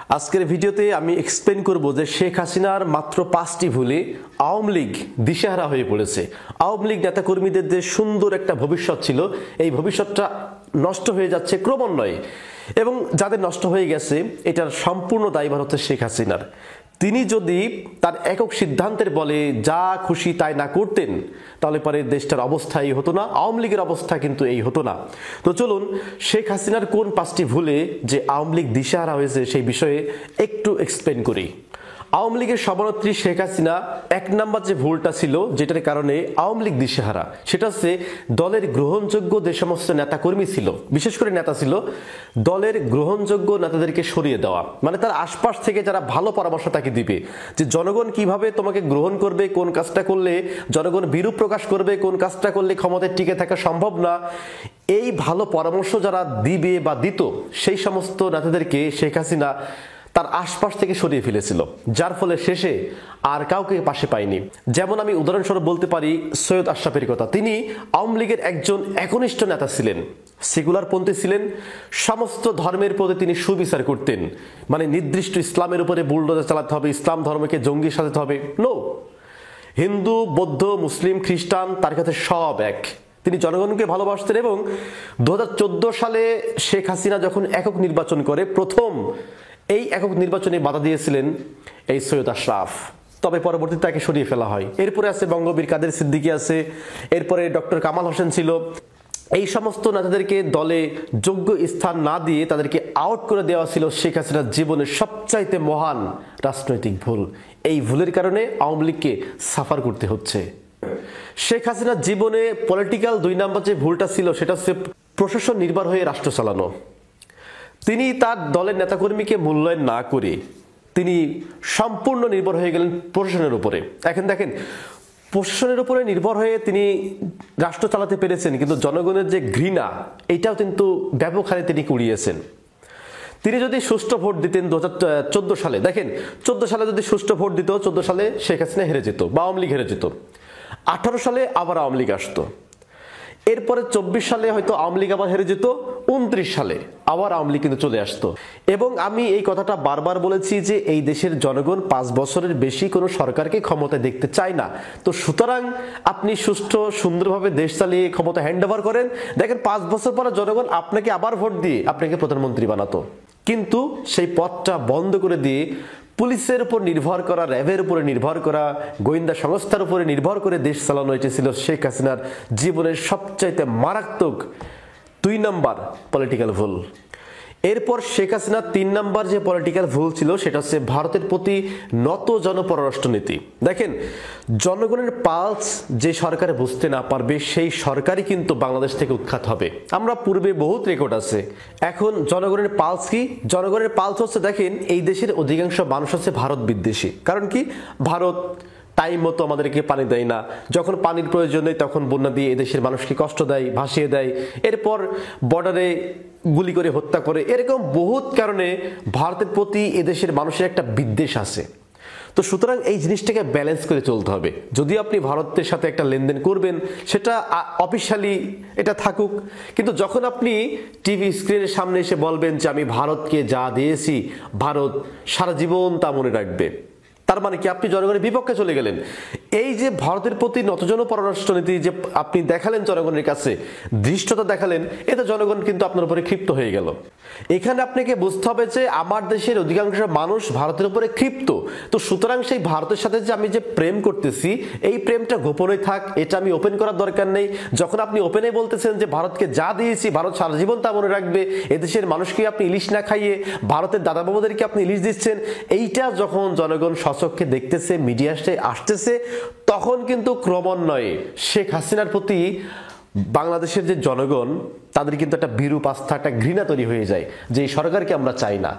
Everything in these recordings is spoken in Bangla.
আজকের ভিডিওতে আমি এক্সপ্লেন করব যে শেখ হাসিনার মাত্র 5টি ভুলে আওয়ামী লীগ দিশেহারা হয়ে পড়েছে। আওয়ামী লীগ নেতাকর্মীদের যে সুন্দর একটা ভবিষ্যৎ ছিল, এই ভবিষ্যৎটা নষ্ট হয়ে যাচ্ছে ক্রমান্বয়ে, এবং যাদের নষ্ট হয়ে গেছে এটার সম্পূর্ণ দায়ভার হচ্ছে শেখ হাসিনার। তিনি যদি তার একক সিদ্ধান্তের বলে যা খুশি তাই না করতেন, তাহলে পরে দেশটার অবস্থা এই হতো না, আওয়ামী লীগের অবস্থা কিন্তু এই হতো না। তো চলুন শেখ হাসিনার কোন 5টি ভুলে যে আওয়ামী লীগ দিশেহারা হয়েছে সেই বিষয়ে একটু এক্সপ্লেন করি। আওয়ামী লীগের সভানেত্রী শেখ হাসিনা 1 নম্বর যে ভুলটা ছিল, যেটার কারণে আওয়ামী লীগ দিশেহারা, সেটা হচ্ছে দলের গ্রহণযোগ্য যে সমস্ত নেতাকর্মী ছিল, বিশেষ করে নেতা ছিল, দলের গ্রহণযোগ্য নেতাদেরকে সরিয়ে দেওয়া। মানে তার আশপাশ থেকে যারা ভালো পরামর্শ তাকে দিবে, যে জনগণ কিভাবে তোমাকে গ্রহণ করবে, কোন কাজটা করলে জনগণ বিরূপ প্রকাশ করবে, কোন কাজটা করলে ক্ষমতায় টিকে থাকা সম্ভব না, এই ভালো পরামর্শ যারা দিবে বা দিত, সেই সমস্ত নেতাদেরকে শেখ হাসিনা তার আশপাশ থেকে সরিয়ে ফেলেছিল, যার ফলে শেষে আর কাউকে পাশে পায়নি। যেমন আমি উদাহরণস্বরূপ বলতে পারি সৈয়দ আশরাফের কথা। তিনি আওয়ামী লীগের একজন একনিষ্ঠ নেতা ছিলেন, সেকুলার পন্থী ছিলেন, সমস্ত ধর্মের প্রতি তিনি সুবিচার করতেন। মানে নির্দিষ্ট ইসলামের উপরে বুলডোজার চালাতে হবে, ইসলাম ধর্মকে জঙ্গি সাজাতে হবে, নো। হিন্দু, বৌদ্ধ, মুসলিম, খ্রিস্টান তার কাছে সব এক। তিনি জনগণকে ভালোবাসতেন। এবং 2014 সালে শেখ হাসিনা যখন একক নির্বাচন করে, প্রথম এই একক নির্বাচনে বাধা দিয়েছিলেন এই সৈয়দ আশরাফ, তবে পরবর্তীতে তাকে সরিয়ে ফেলা হয়। এরপরে আছে বঙ্গবীর কাদের সিদ্দিকী আছে, এরপরে ডক্টর কামাল হোসেন ছিল। এই সমস্ত নেতাদেরকে দলে যোগ্য স্থান না দিয়ে তাদেরকে আউট করে দেওয়া ছিল শেখ হাসিনার জীবনের সবচাইতে মহান রাজনৈতিক ভুল। এই ভুলের কারণে আওয়ামী লীগকে সাফার করতে হচ্ছে। শেখ হাসিনার জীবনে পলিটিক্যাল 2 নম্বর যে ভুলটা ছিল, সেটা হচ্ছে প্রশাসন নির্ভর হয়ে রাষ্ট্র চালানো। তিনি তার দলের নেতাকর্মীকে মূল্যায়ন না করে তিনি সম্পূর্ণ নির্ভর হয়ে গেলেন প্রশাসনের উপরে। এখন দেখেন, প্রশাসনের উপরে নির্ভর হয়ে তিনি রাষ্ট্র চালাতে পেরেছেন, কিন্তু জনগণের যে ঘৃণা, এটাও কিন্তু ব্যাপক হারে তিনি কুড়িয়েছেন। তিনি যদি সুষ্ঠু ভোট দিতেন 2014 সালে, দেখেন 14 সালে যদি সুষ্ঠু ভোট দিত, 14 সালে শেখ হাসিনা হেরে যেত বা আওয়ামী লীগ হেরে যেত, 18 সালে আবার আওয়ামী লীগ আসতো, এরপরে 24 সালে হয়তো আওয়ামী লীগ আবার হেরে যেত, 29 সালে আবার আওয়ামী লীগ কিন্তু চলে আসতো। এবং আমি এই কথাটা বারবার বলেছি যে এই দেশের জনগণ 5 বছরের বেশি কোনো সরকারকে ক্ষমতায় দেখতে চায় না। তো সুতরাং আপনি সুষ্ঠু সুন্দরভাবে দেশ চালিয়ে ক্ষমতা হ্যান্ড ওভার করেন, দেখেন 5 বছর পরে জনগণ আপনাকে আবার ভোট দিয়ে আপনাকে প্রধানমন্ত্রী বানাতো। কিন্তু সেই পথটা বন্ধ করে দিয়ে পুলিশের উপর নির্ভর করা, র্যাবের উপরে নির্ভর করা, গোয়েন্দা সংস্থার উপরে নির্ভর করে দেশ চালানো, এটি ছিল শেখ হাসিনার জীবনের সবচাইতে মারাত্মক 2 নম্বর পলিটিক্যাল ভুল। এরপর শেখ হাসিনার 3 নম্বর যে পলিটিক্যাল ভুল ছিল, সেটা হচ্ছে ভারতের প্রতি নত জনপররাষ্ট্রনীতি। দেখেন, জনগণের পালস যে সরকারে বুঝতে না পারবে, সেই সরকারই কিন্তু বাংলাদেশ থেকে উৎখাত হবে। আমরা পূর্বে বহুত রেকর্ড আছে। এখন জনগণের পালস কি? জনগণের পালস হচ্ছে, দেখেন এই দেশের অধিকাংশ মানুষ হচ্ছে ভারত বিদ্বেষী। কারণ কি? ভারত টাইম মতো আমাদেরকে পানি দেয় না, যখন পানির প্রয়োজন নেই তখন বন্যা দিয়ে এদেশের মানুষকে কষ্ট দেয়, ভাসিয়ে দেয়, এরপর বর্ডারে গুলি করে হত্যা করে। এরকম বহুত কারণে ভারতের প্রতি এদেশের মানুষের একটা বিদ্বেষ আছে। তো সুতরাং এই জিনিসটাকে ব্যালেন্স করে চলতে হবে। যদি আপনি ভারতের সাথে একটা লেনদেন করবেন, সেটা অফিশিয়ালি এটা থাকুক, কিন্তু যখন আপনি টিভি স্ক্রিনের সামনে এসে বলবেন যে আমি ভারতকে যা দিয়েছি ভারত সারা জীবন তা মনে রাখবে, তার মানে কি? আপনি জনগণের বিপক্ষে চলে গেলেন। এই যে ভারতের প্রতি নতজন পররাষ্ট্রনীতি যে আপনি দেখালেন জনগণের কাছে, ধৃষ্টতা দেখালেন, এতে জনগণ কিন্তু আপনার উপরে ক্ষিপ্ত হয়ে গেল। এখানে আপনাকে বুঝতে হবে যে আমার দেশের অধিকাংশ মানুষ ভারতের উপরে ক্ষিপ্ত। তো সুতরাং সেই ভারতের সাথে যে আমি যে প্রেম করতেছি, এই প্রেমটা গোপনে থাক, এটা আমি ওপেন করার দরকার নেই। যখন আপনি ওপেনে বলতেছেন যে ভারতকে যা দিয়েছি ভারত সারা জীবন তা মনে রাখবে, এদেশের মানুষকে আপনি ইলিশ না খাইয়ে ভারতের দাদা বাবুদেরকে আপনি ইলিশ দিচ্ছেন, এইটা যখন জনগণ চোখে দেখতেছে, মিডিয়াতে আসতেছে, তখন কিন্তু ক্রমান্বয়ে শেখ হাসিনার প্রতি বাংলাদেশের যে জনগণ, তাদের কিন্তু একটা বিরূপ আস্থা, একটা ঘৃণা তৈরি হয়ে যায় যে এই সরকারকে আমরা চাই না।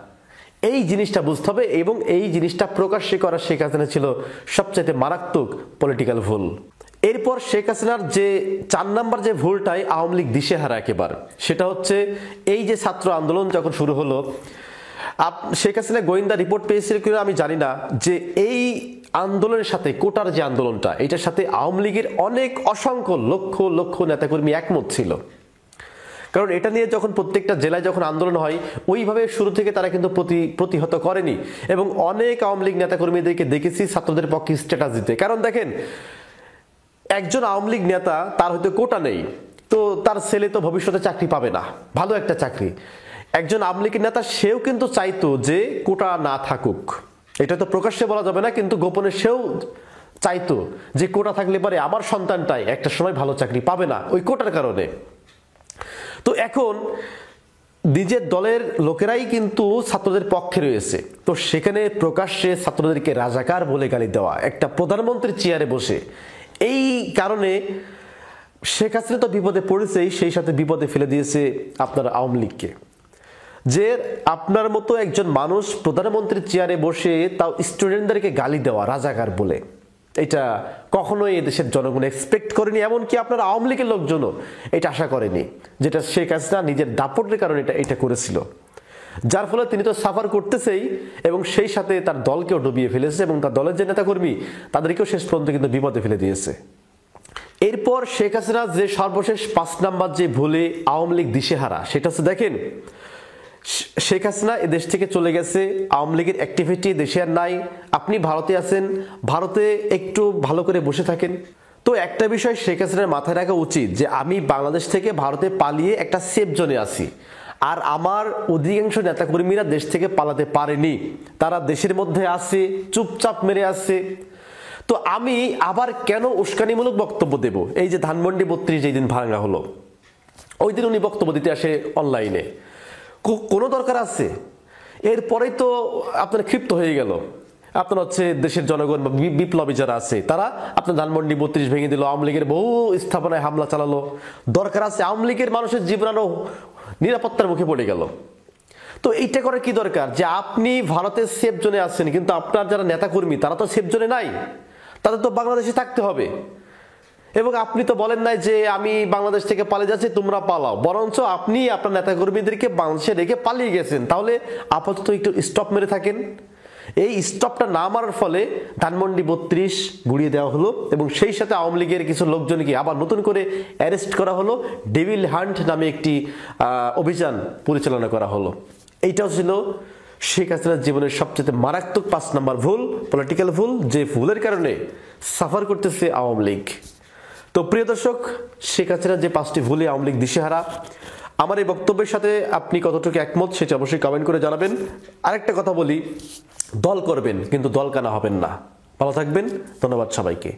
এই জিনিসটা বুঝতে হবে, এবং এই জিনিসটা প্রকাশ্যে করা শেখ হাসিনা ছিল সবচেয়ে মারাত্মক পলিটিক্যাল ভুল। এরপর শেখ হাসিনার যে 4 নম্বর যে ভুলটাই আওয়ামী লীগ দিশেহারা একেবারে, সেটা হচ্ছে এই যে ছাত্র আন্দোলন যখন শুরু হলো, শেখ হাসিনা গোয়েন্দা রিপোর্ট পেয়েছিল কিনা আমি জানি না, যে এই আন্দোলনের সাথে, কোটার যে আন্দোলনটা, এটার সাথে আওয়ামী লীগের অনেক অসংখ্য লক্ষ লক্ষ নেতাকর্মী একমত ছিল। কারণ এটা নিয়ে যখন প্রত্যেকটা জেলায় যখন আন্দোলন হয় ওইভাবে শুরু থেকে তারা কিন্তু প্রতিহত করেনি, এবং অনেক আওয়ামী লীগ নেতাকর্মীদেরকে দেখেছি ছাত্রদের পক্ষে স্ট্যাটাস দিতে। কারণ দেখেন, একজন আওয়ামী লীগ নেতা, তার হয়তো কোটা নেই, তো তার ছেলে তো ভবিষ্যতে চাকরি পাবে না, ভালো একটা চাকরি। একজন আওয়ামী লীগের নেতা সেও কিন্তু চাইতো যে কোটা না থাকুক, এটা তো প্রকাশ্যে বলা যাবে না, কিন্তু গোপনে সেও চাইতো যে কোটা থাকলে পরে আমার সন্তানটাই একটা সময় ভালো চাকরি পাবে না ওই কোটার কারণে। তো এখন নিজের দলের লোকেরাই কিন্তু ছাত্রদের পক্ষে রয়েছে, তো সেখানে প্রকাশ্যে ছাত্রদেরকে রাজাকার বলে গালি দেওয়া একটা প্রধানমন্ত্রীর চেয়ারে বসে, এই কারণে শেখ হাসিনা তো বিপদে পড়েছেই, সেই সাথে বিপদে ফেলে দিয়েছে আপনার আওয়ামী লীগকে। যে আপনার মতো একজন মানুষ প্রধানমন্ত্রীর চেয়ারে বসে তাও স্টুডেন্টদেরকে গালি দেওয়া রাজাকার বলে, এটা কখনোই এদেশের জনগণ এক্সপেক্ট করেনি, এমনকি আপনার আওয়ামী লীগের লোকজনও এটা আশা করেনি, যেটা শেখ হাসিনা নিজের দাপটের কারণে এটা করেছিল। যার ফলে তিনি তো সাফার করতেছেই, এবং সেই সাথে তার দলকেও ডুবিয়ে ফেলেছে, এবং তার দলের যে নেতাকর্মী তাদেরকেও শেষ পর্যন্ত কিন্তু বিপদে ফেলে দিয়েছে। এরপর শেখ হাসিনা যে সর্বশেষ 5 নাম্বার যে ভুলে আওয়ামী লীগ দিশেহারা, সেটা হচ্ছে দেখেন, শেখ হাসিনা এদেশ থেকে চলে গেছে, আওয়ামী লীগের অ্যাক্টিভিটি দেশে আর নাই। আপনি ভারতে আছেন, ভারতে একটু ভালো করে বসে থাকেন। তো একটা বিষয় শেখ হাসিনার মাথায় রাখা উচিত যে আমি বাংলাদেশ থেকে ভারতে পালিয়ে একটা সেফ জোনে আছি, আর আমার অধিকাংশ নেতাকর্মীরা দেশ থেকে পালাতে পারেনি, তারা দেশের মধ্যে আছে, চুপচাপ মেরে আছে। তো আমি আবার কেন উস্কানিমূলক বক্তব্য দেব? এই যে ধানমন্ডি 32 যেই দিন ভাঙা হলো, ওই দিন উনি বক্তব্য দিতে আসে অনলাইনে, কোনো দরকার আছে? এরপরেই তো আপনার ক্ষিপ্ত হয়ে গেল, আপনার হচ্ছে দেশের জনগণ বিপ্লবী যারা আছে তারা আপনার ধানমন্ডি 32 ভেঙে দিল, আওয়ামী লীগের বহু স্থাপনায় হামলা চালালো। দরকার আছে? আওয়ামী লীগের মানুষের জীবনারও নিরাপত্তার মুখে পড়ে গেল। তো এইটা করার কি দরকার? যে আপনি ভারতের সেফ জোনে আছেন, কিন্তু আপনার যারা নেতাকর্মী তারা তো সেফ জোনে নাই, তাদের তো বাংলাদেশে থাকতে হবে। এবং আপনি তো বলেন নাই যে আমি বাংলাদেশ থেকে পালিয়ে যাচ্ছি, তোমরা পালাও, বরঞ্চ আপনি আপনার নেতাকর্মীদেরকে বাংলাদেশে রেখে পালিয়ে গেছেন। তাহলে আপাতত একটু স্টপ মেরে থাকেন। এই স্টপটা না মারার ফলে ধানমন্ডি 32 গুড়িয়ে দেওয়া হলো, এবং সেই সাথে আওয়ামী লীগের কিছু লোকজনকে আবার নতুন করে অ্যারেস্ট করা হলো, ডেভিল হান্ট নামে একটি অভিযান পরিচালনা করা হলো। এইটাও ছিল শেখ হাসিনার জীবনের সবচেয়ে মারাত্মক 5 নাম্বার ভুল, পলিটিক্যাল ভুল, যে ভুলের কারণে সাফার করতেছে আওয়ামী লীগ। তো প্রিয় দর্শক, শেখ হাসিনার যে 5টি ভুলে আওয়ামী লীগ দিশেহারা, আমার এই বক্তব্যের সাথে আপনি কতটুকু একমত সেটা অবশ্যই কমেন্ট করে জানাবেন। আরেকটা কথা বলি, দল করবেন কিন্তু দল কানা হবেন না। ভালো থাকবেন, ধন্যবাদ সবাইকে।